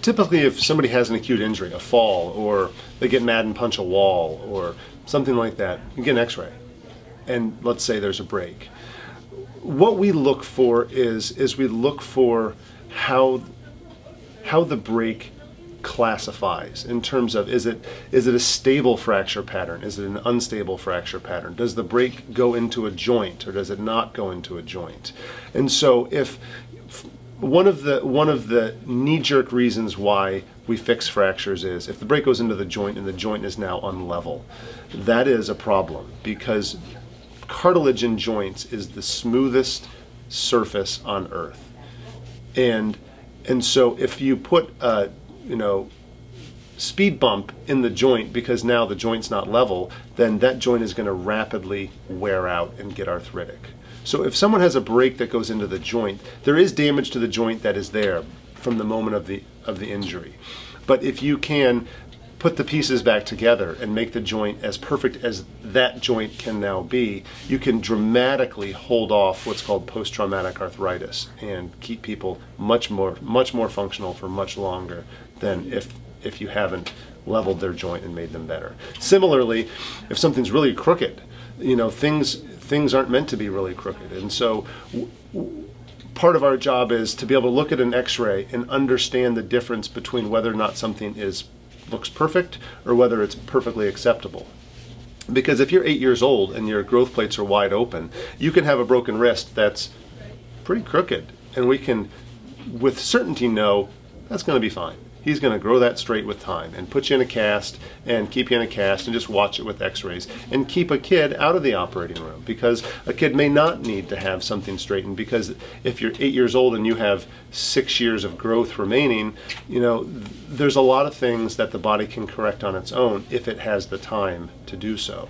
typically if somebody has an acute injury, a fall, or they get mad and punch a wall, or something like that, you get an x-ray. And let's say there's a break. What we look for is we look for how the break classifies in terms of, is it a stable fracture pattern? Is it an unstable fracture pattern? Does the break go into a joint or does it not go into a joint? And so if one of the knee-jerk reasons why we fix fractures is if the break goes into the joint and the joint is now unlevel, that is a problem, because cartilage in joints is the smoothest surface on earth. And so if you put a speed bump in the joint because now the joint's not level, then that joint is going to rapidly wear out and get arthritic. So if someone has a break that goes into the joint, there is damage to the joint that is there from the moment of the injury. But if you can put the pieces back together and make the joint as perfect as that joint can now be, you can dramatically hold off what's called post-traumatic arthritis and keep people much more functional for much longer than if you haven't leveled their joint and made them better. Similarly, if something's really crooked, things aren't meant to be really crooked. And so part of our job is to be able to look at an x-ray and understand the difference between whether or not something looks perfect or whether it's perfectly acceptable. Because if you're 8 years old and your growth plates are wide open, you can have a broken wrist that's pretty crooked, and we can with certainty know that's going to be fine. He's going to grow that straight with time and put you in a cast and keep you in a cast and just watch it with x-rays and keep a kid out of the operating room, because a kid may not need to have something straightened, because if you're 8 years old and you have 6 years of growth remaining, there's a lot of things that the body can correct on its own if it has the time to do so.